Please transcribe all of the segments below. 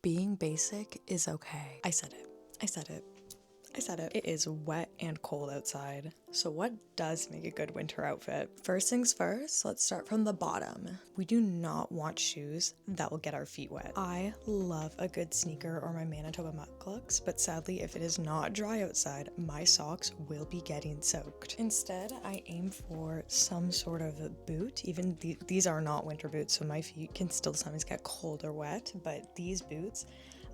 Being basic is okay. I said it. I said it. I said it. It is wet and cold outside. So what does make a good winter outfit? First things first, let's start from the bottom. We do not want shoes that will get our feet wet. I love a good sneaker or my Manitoba mudclucks, but sadly if it is not dry outside, my socks will be getting soaked. Instead, I aim for some sort of a boot. Even these are not winter boots, so my feet can still sometimes get cold or wet, but these boots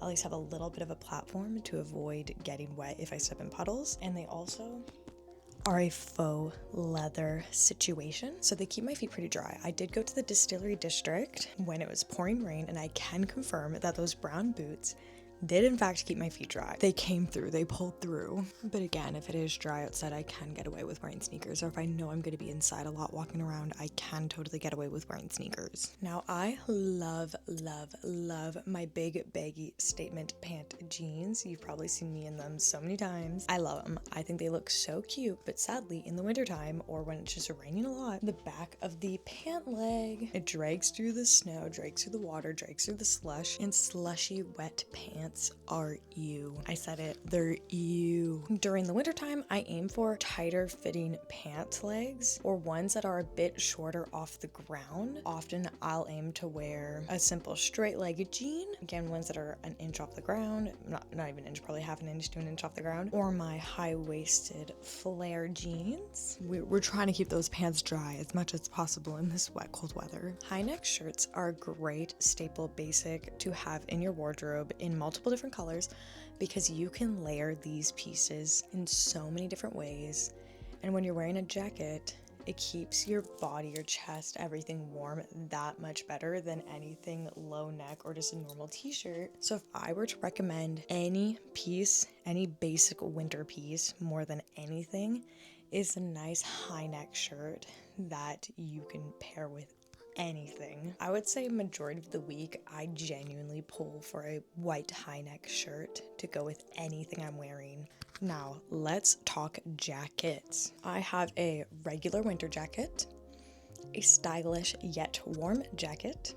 at least have a little bit of a platform to avoid getting wet if I step in puddles. And they also are a faux leather situation, so they keep my feet pretty dry. I did go to the distillery district when it was pouring rain, and I can confirm that those brown boots did in fact keep my feet dry. They came through, they pulled through. But again, if it is dry outside, I can get away with wearing sneakers, or if I know I'm going to be inside a lot walking around, I can totally get away with wearing sneakers. Now, I love my big baggy statement pant jeans. You've probably seen me in them so many times. I love them. I think they look so cute, but sadly in the wintertime or when it's just raining a lot, the back of the pant leg, it drags through the snow, drags through the water, drags through the slush, and slushy wet pants are you. I said it, they're you. During the wintertime, I aim for tighter fitting pant legs or ones that are a bit shorter off the ground. Often I'll aim to wear a simple straight legged jean, again ones that are an inch off the ground, not even an inch, probably half an inch to an inch off the ground, or my high-waisted flare jeans. We're trying to keep those pants dry as much as possible in this wet, cold weather. High neck shirts are a great staple basic to have in your wardrobe in multiple different colors because you can layer these pieces in so many different ways. And when you're wearing a jacket, it keeps your body, your chest, everything warm that much better than anything low neck or just a normal t-shirt. So if I were to recommend any piece, any basic winter piece more than anything, is a nice high neck shirt that you can pair with anything. I would say majority of the week I genuinely pull for a white high neck shirt to go with anything I'm wearing. Now let's talk jackets. I have a regular winter jacket, a stylish yet warm jacket.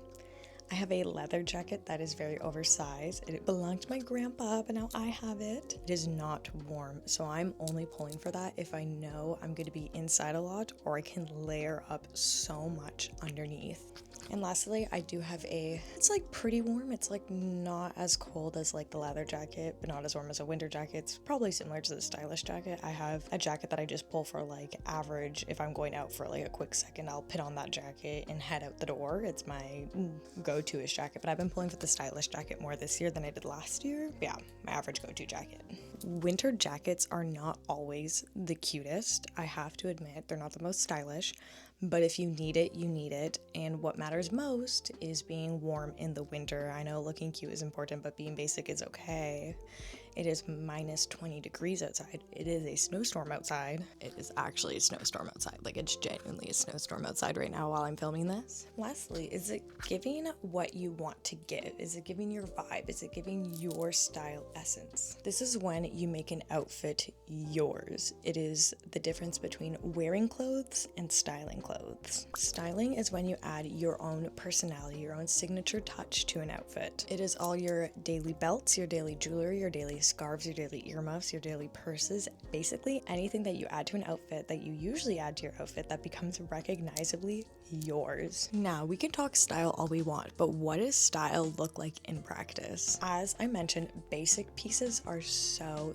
I have a leather jacket that is very oversized. It belonged to my grandpa, but now I have it. It is not warm, so I'm only pulling for that if I know I'm going to be inside a lot or I can layer up so much underneath. And lastly, I do have it's like pretty warm. It's like not as cold as like the leather jacket, but not as warm as a winter jacket. It's probably similar to the stylish jacket. I have a jacket that I just pull for like average. If I'm going out for like a quick second, I'll put on that jacket and head out the door. It's my go-to-ish jacket, but I've been pulling for the stylish jacket more this year than I did last year. But yeah, my average go-to jacket. Winter jackets are not always the cutest. I have to admit, they're not the most stylish. But if you need it, you need it. And what matters most is being warm in the winter. I know looking cute is important, but being basic is okay. It is minus 20 degrees outside. It is a snowstorm outside. It is actually a snowstorm outside. Like, it's genuinely a snowstorm outside right now while I'm filming this. Lastly, is it giving what you want to give? Is it giving your vibe? Is it giving your style essence? This is when you make an outfit yours. It is the difference between wearing clothes and styling clothes. Styling is when you add your own personality, your own signature touch to an outfit. It is all your daily belts, your daily jewelry, your daily scarves, your daily earmuffs, your daily purses, basically anything that you add to an outfit that you usually add to your outfit that becomes recognizably yours. Now, we can talk style all we want, but what does style look like in practice? As I mentioned, basic pieces are so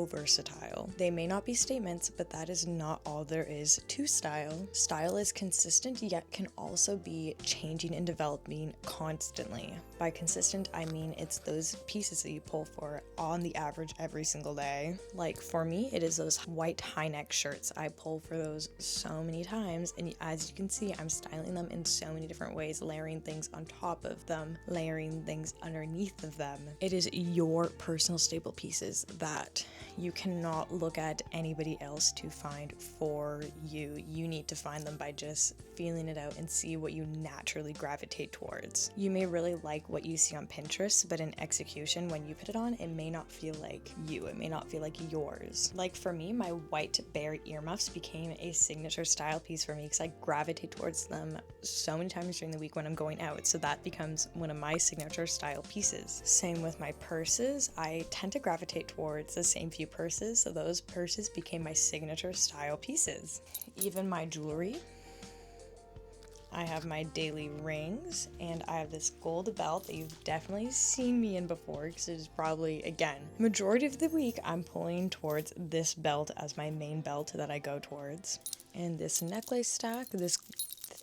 versatile. They may not be statements, but that is not all there is to style. Style is consistent, yet can also be changing and developing constantly. By consistent, I mean it's those pieces that you pull for on the average every single day. Like for me, it is those white high neck shirts. I pull for those so many times, and as you can see, I'm styling them in so many different ways, layering things on top of them, layering things underneath of them. It is your personal staple pieces that you cannot look at anybody else to find for you. You need to find them by just feeling it out and see what you naturally gravitate towards. You may really like what you see on Pinterest, but in execution, when you put it on, it may not feel like you. It may not feel like yours. Like for me, my white bear earmuffs became a signature style piece for me because I gravitate towards them so many times during the week when I'm going out, so that becomes one of my signature style pieces. Same with my purses. I tend to gravitate towards the same few purses, so those purses became my signature style pieces. Even my jewelry. I have my daily rings, and I have this gold belt that you've definitely seen me in before, because it is probably, again, majority of the week I'm pulling towards this belt as my main belt that I go towards. And this necklace stack, this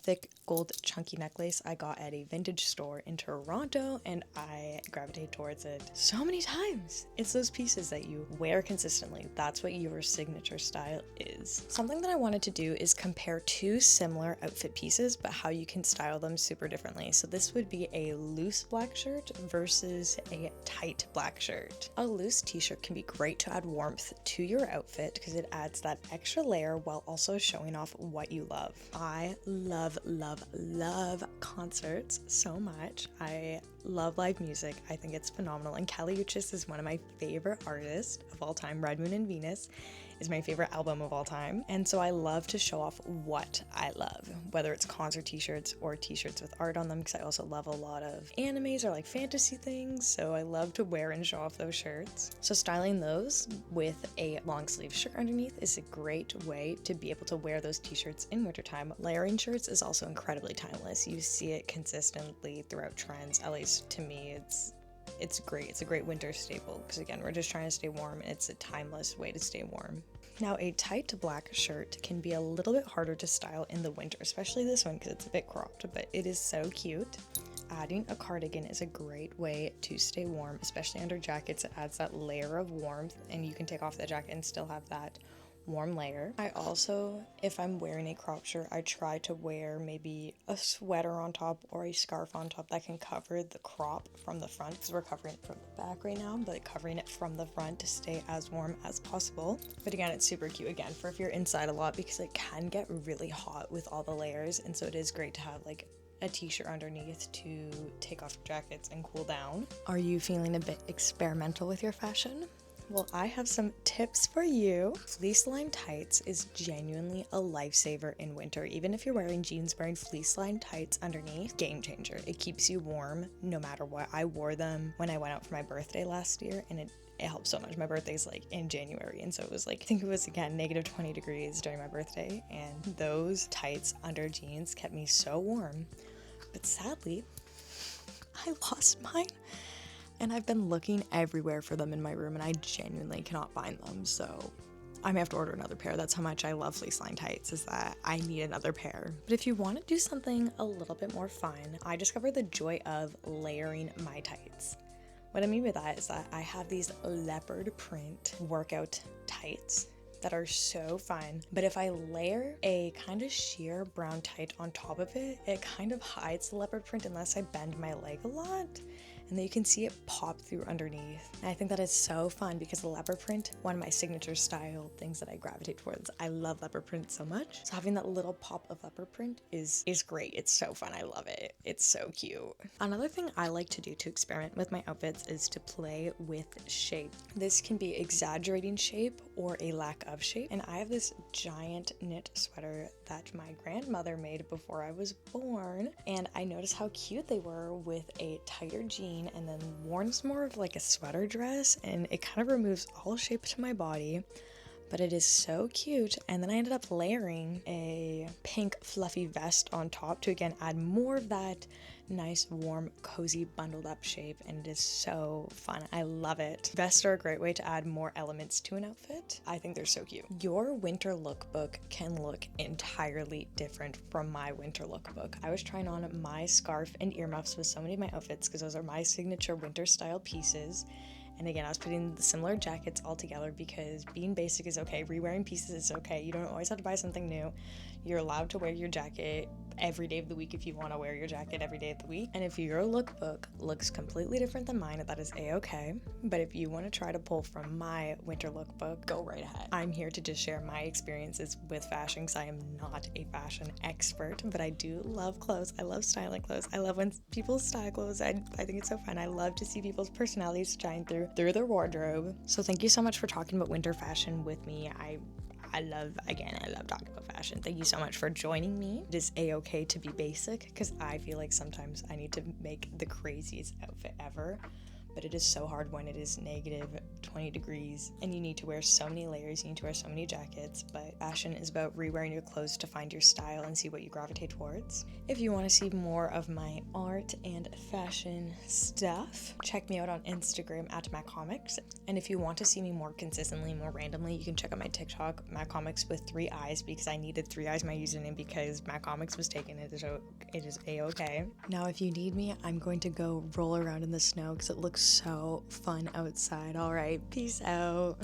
thick gold chunky necklace I got at a vintage store in Toronto, and I gravitate towards it so many times. It's those pieces that you wear consistently. That's what your signature style is. Something that I wanted to do is compare two similar outfit pieces, but how you can style them super differently. So this would be a loose black shirt versus a tight black shirt. A loose t-shirt can be great to add warmth to your outfit because it adds that extra layer while also showing off what you love. I love concerts so much. I love live music. I think it's phenomenal, and Kali Uchis is one of my favorite artists of all time. Red Moon and Venus is my favorite album of all time, and so I love to show off what I love, whether it's concert t-shirts or t-shirts with art on them, because I also love a lot of animes or like fantasy things, so I love to wear and show off those shirts. So styling those with a long sleeve shirt underneath is a great way to be able to wear those t-shirts in wintertime. Layering shirts is also incredibly timeless. You see it consistently throughout trends, at least to me. It's great. It's a great winter staple because, again, we're just trying to stay warm, and it's a timeless way to stay warm. Now, a tight black shirt can be a little bit harder to style in the winter, especially this one because it's a bit cropped, but it is so cute. Adding a cardigan is a great way to stay warm, especially under jackets. It adds that layer of warmth, and you can take off the jacket and still have that warm layer. I also, if I'm wearing a crop shirt, I try to wear maybe a sweater on top or a scarf on top that can cover the crop from the front, because we're covering it from the back right now, but covering it from the front to stay as warm as possible. But again, it's super cute again for if you're inside a lot, because it can get really hot with all the layers, and so it is great to have like a t-shirt underneath to take off your jackets and cool down. Are you feeling a bit experimental with your fashion? Well, I have some tips for you. Fleece lined tights is genuinely a lifesaver in winter. Even if you're wearing jeans, wearing fleece lined tights underneath, game changer. It keeps you warm no matter what. I wore them when I went out for my birthday last year, and it helped so much. My birthday's like in January, and so it was like, I think it was again negative 20 degrees during my birthday, and those tights under jeans kept me so warm. But sadly, I lost mine. And I've been looking everywhere for them in my room, and I genuinely cannot find them, so I may have to order another pair. That's how much I love fleece line tights, is that I need another pair. But if you want to do something a little bit more fun, I discovered the joy of layering my tights. What I mean by that is that I have these leopard print workout tights that are so fun, but if I layer a kind of sheer brown tight on top of it, it kind of hides the leopard print unless I bend my leg a lot, and then you can see it pop through underneath. And I think that is so fun because the leopard print, one of my signature style things that I gravitate towards. I love leopard print so much. So having that little pop of leopard print is great. It's so fun. I love it. It's so cute. Another thing I like to do to experiment with my outfits is to play with shape. This can be exaggerating shape or a lack of shape. And I have this giant knit sweater that my grandmother made before I was born. And I noticed how cute they were with a tighter jean and then worn as more of like a sweater dress, and it kind of removes all shape to my body, but it is so cute. And then I ended up layering a pink fluffy vest on top to again add more of that nice warm cozy bundled up shape, and it is so fun. I love it. Vests are a great way to add more elements to an outfit. I think they're so cute. Your winter lookbook can look entirely different from my winter lookbook. I was trying on my scarf and earmuffs with so many of my outfits because those are my signature winter style pieces. And again, I was putting the similar jackets all together because being basic is okay. Re-wearing pieces is okay. You don't always have to buy something new. You're allowed to wear your jacket every day of the week if you want to wear your jacket every day of the week. And if your lookbook looks completely different than mine, that is a-okay. But if you want to try to pull from my winter lookbook, go right ahead. I'm here to just share my experiences with fashion because I am not a fashion expert, but I do love clothes. I love styling clothes. I love when people style clothes. I think it's so fun. I love to see people's personalities shine through their wardrobe. So thank you so much for talking about winter fashion with me. I love talking about fashion. Thank you so much for joining me. It is a-okay to be basic, because I feel like sometimes I need to make the craziest outfit ever. But it is so hard when it is negative 20 degrees and you need to wear so many layers, you need to wear so many jackets. But fashion is about re-wearing your clothes to find your style and see what you gravitate towards. If you want to see more of my art and fashion stuff, check me out on Instagram at MacComics. And if you want to see me more consistently, more randomly, you can check out my TikTok, MacComics with 3 eyes, because I needed 3 eyes my username because MacComics was taken. It is a-okay. Now if you need me, I'm going to go roll around in the snow because it looks so fun outside. All right, peace out.